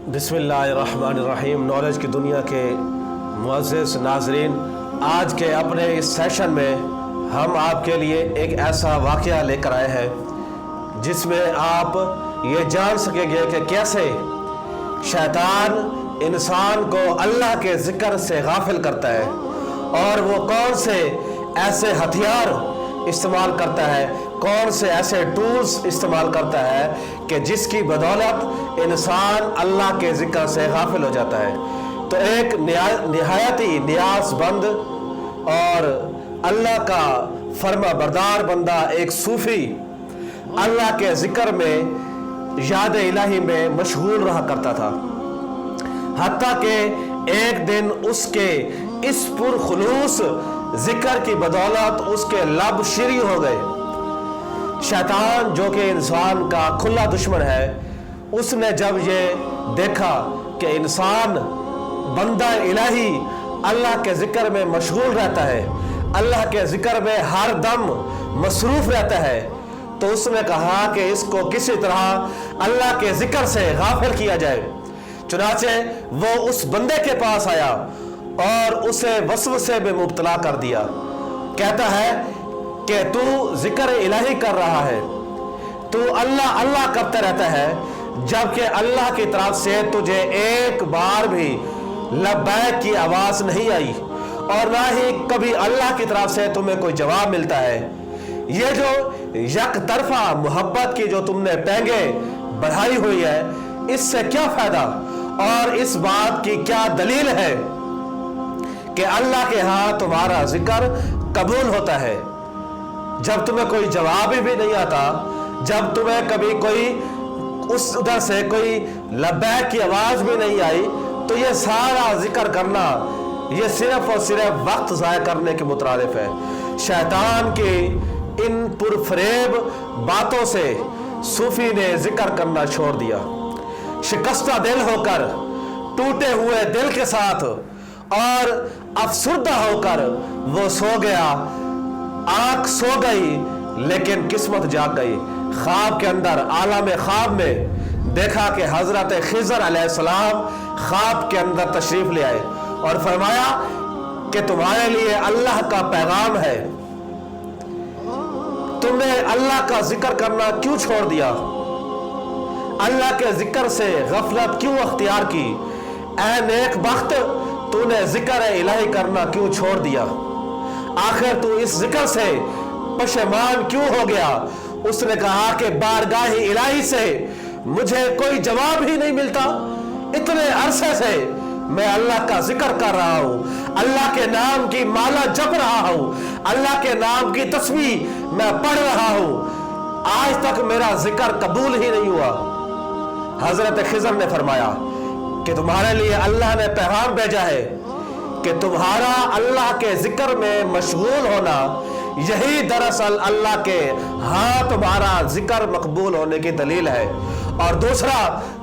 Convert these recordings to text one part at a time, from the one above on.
बिस्मिल्लाहिर्रहमानिर्रहीम। नॉलेज की दुनिया के मुअज़्ज़िज़ नाज़रीन, आज के अपने इस सेशन में हम आपके लिए एक ऐसा वाक़या लेकर आए हैं जिसमें आप ये जान सकेंगे कि कैसे शैतान इंसान को अल्लाह के ज़िक्र से गाफिल करता है और वो कौन से ऐसे हथियार इस्तेमाल करता है, कौन से ऐसे टूल्स इस्तेमाल करता है कि जिसकी बदौलत इंसान अल्लाह के ज़िक्र से गाफिल हो जाता है। तो एक निहायत ही न्याज़मंद और अल्लाह का फर्मा बरदार बंदा, एक सूफ़ी अल्लाह के ज़िक्र में, याद इलाही में मशगूल रहा करता था। हत्ता कि एक दिन उसके इस पुरखुलूस ज़िक्र की बदौलत उसके लब शिरी हो गए। शैतान जो कि इंसान का खुला दुश्मन है, उसने जब ये देखा कि इंसान बंदा इलाही अल्लाह के ज़िक्र में मशगूल रहता है, अल्लाह के ज़िक्र में हर दम मसरूफ़ रहता है, तो उसने कहा कि इसको किसी तरह अल्लाह के ज़िक्र से गाफिल किया जाए। चुनाचे वो उस बंदे के पास आया और उसे वसवसे में मुब्तला कर दिया। कहता है कि तू ज़िक्र इलाही कर रहा है, तू अल्लाह अल्लाह करता रहता है, जबकि अल्लाह की तरफ से तुझे एक बार भी लब्बैक की आवाज़ नहीं आई और ना ही कभी अल्लाह की तरफ से तुम्हें कोई जवाब मिलता है। ये जो यक तरफा मोहब्बत की जो तुमने पैंगे बढ़ाई हुई है, इससे क्या फ़ायदा और इस बात की क्या दलील है कि अल्लाह के यहाँ तुम्हारा ज़िक्र कबूल होता है। जब तुम्हें कोई जवाब भी नहीं आता, जब तुम्हें कभी कोई उस उधर से कोई लब्बैक की आवाज़ भी नहीं आई, तो ये सारा ज़िक्र करना ये सिर्फ और सिर्फ वक्त ज़ाया करने के मुतरादिफ है। शैतान की इन पुरफरेब बातों से सूफ़ी ने ज़िक्र करना छोड़ दिया। शिकस्ता दिल होकर, टूटे हुए दिल के साथ और अफसुर्दा होकर वो सो गया। आँख सो गई लेकिन किस्मत जाग गई। ख्वाब के अंदर, आलम ख्वाब में देखा कि हज़रत खिज़र अलैहिस्सलाम ख्वाब के अंदर तशरीफ़ ले आए और फरमाया कि तुम्हारे लिए अल्लाह का पैगाम है, तुमने अल्लाह का ज़िक्र करना क्यों छोड़ दिया, अल्लाह के ज़िक्र से गफलत क्यों अख्तियार की, ऐ नेक बख्त तूने ज़िक्र इलाही करना क्यों छोड़ दिया, आखिर तू इस ज़िक्र से पशेमान क्यों हो गया। उसने कहा कि बारगाह इलाही से मुझे कोई जवाब ही नहीं मिलता, इतने अरसे से मैं अल्लाह का ज़िक्र कर रहा हूँ, अल्लाह के नाम की माला जप रहा हूँ, अल्लाह के नाम की तस्बीह मैं पढ़ रहा हूँ, आज तक मेरा ज़िक्र कबूल ही नहीं हुआ। हज़रत खिज़र ने फरमाया कि तुम्हारे लिए अल्लाह ने पैगाम भेजा है कि तुम्हारा अल्लाह के ज़िक्र में मशगूल होना यही दरअसल अल्लाह के हाँ तुम्हारा ज़िक्र मकबूल होने की दलील है। और दूसरा,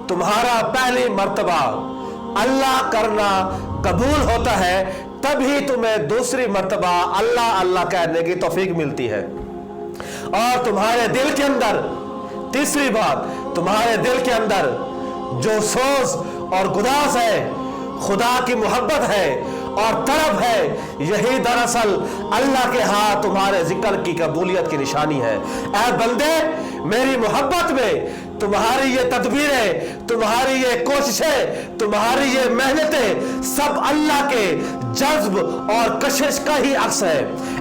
तुम्हारा पहली मर्तबा अल्लाह करना कबूल होता है, तभी तुम्हें दूसरी मर्तबा अल्लाह अल्लाह कहने की तौफीक मिलती है। और तुम्हारे दिल के अंदर, तीसरी बात, तुम्हारे दिल के अंदर जो सोच और गुदास है, खुदा की मोहब्बत है और तड़प है, यही दरअसल अल्लाह के हाँ तुम्हारे ज़िक्र की कबूलियत की निशानी है। ऐ बंदे, मेरी मोहब्बत में तुम्हारी ये तदबीरें, तुम्हारी ये कोशिशें, तुम्हारी ये मेहनतें सब अल्लाह के जज्ब और कशिश का ही अक्स है।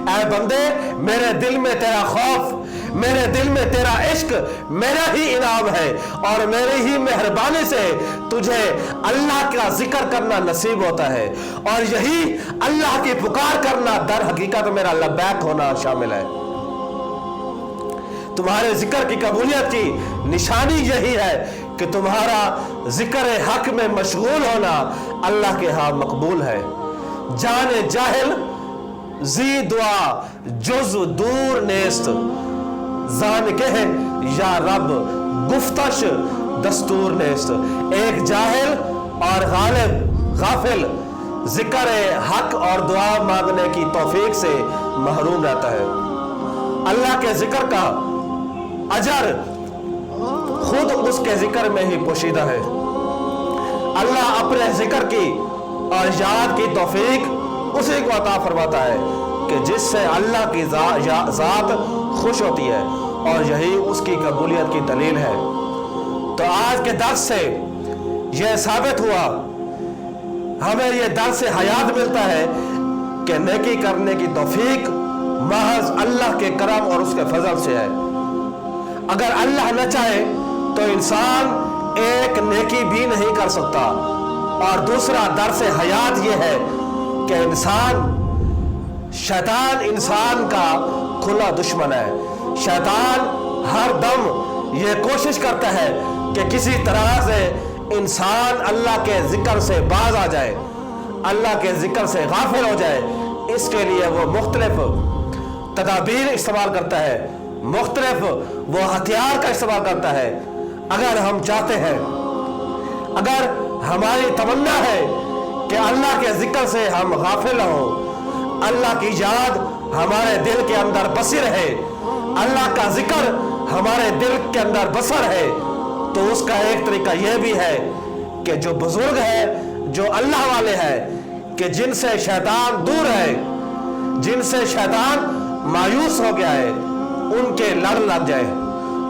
ऐ बंदे, मेरे दिल में तेरा खौफ, मेरे दिल में तेरा इश्क मेरा ही इनाम है और मेरी ही मेहरबानी से तुझे अल्लाह का ज़िक्र करना नसीब होता है और यही अल्लाह की पुकार करना दर हकीकत मेरा लब्बैक होना शामिल है। तुम्हारे ज़िक्र की कबूलियत की निशानी यही है कि तुम्हारा ज़िक्र हक में मशगूल होना अल्लाह के यहाँ मकबूल है। जाने जाहिल जी दुआ जुज दूर नेस्त, जान के या रब गुफ्तश दस्तूर नेस्त। एक जाहिल और गाफिल ज़िक्र हक और दुआ मांगने की तौफीक से महरूम रहता है। अल्लाह के ज़िक्र का अजर खुद उसके ज़िक्र में ही पोशीदा है। अल्लाह अपने जिक्र की और याद की तौफीक उसी को अता फरमाता है कि जिससे अल्लाह की ज़ात खुश होती है, और यही उसकी कबूलियत की दलील है। तो आज के दर्स से यह साबित हुआ, हमें यह दर्स से हयात मिलता है कि नेकी करने की तौफीक महज अल्लाह के करम और उसके फजल से है। अगर अल्लाह न चाहे तो इंसान एक नेकी भी नहीं कर सकता। और दूसरा दर्स हयात यह है कि शैतान इंसान का खुला दुश्मन है। शैतान हर दम ये कोशिश करता है कि किसी तरह से इंसान अल्लाह के जिक्र से बाज आ जाए, अल्लाह के जिक्र से गाफिल हो जाए। इसके लिए वो मुख्तलिफ तदाबीर इस्तेमाल करता है, मुख्तलिफ वो हथियार का इस्तेमाल करता है। अगर हम चाहते हैं, अगर हमारी तमन्ना है कि अल्लाह के जिक्र से हम गाफिल हो, अल्लाह की याद हमारे दिल के अंदर बसी रहे, अल्लाह का जिक्र हमारे दिल के अंदर बसा रहे, तो उसका एक तरीका यह भी है कि जो बुजुर्ग है, जो अल्लाह वाले हैं, कि जिनसे शैतान दूर है, जिनसे शैतान मायूस हो गया है, उनके लड़ लग जाए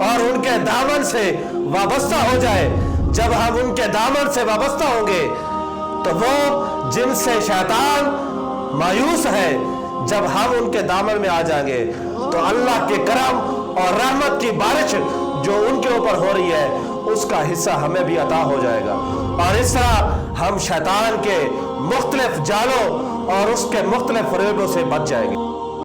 और उनके दामन से वाबस्ता हो जाए। जब हम उनके दामन से वाबस्ता होंगे तो वो जिनसे शैतान मायूस है, जब हम उनके दामन में आ जाएंगे तो अल्लाह के करम और रहमत की बारिश जो उनके ऊपर हो रही है उसका हिस्सा हमें भी अता हो जाएगा। और इस तरह हम शैतान के मुख्तलिफ जालों और उसके मुख्तलिफ फरेबों से बच जाएंगे।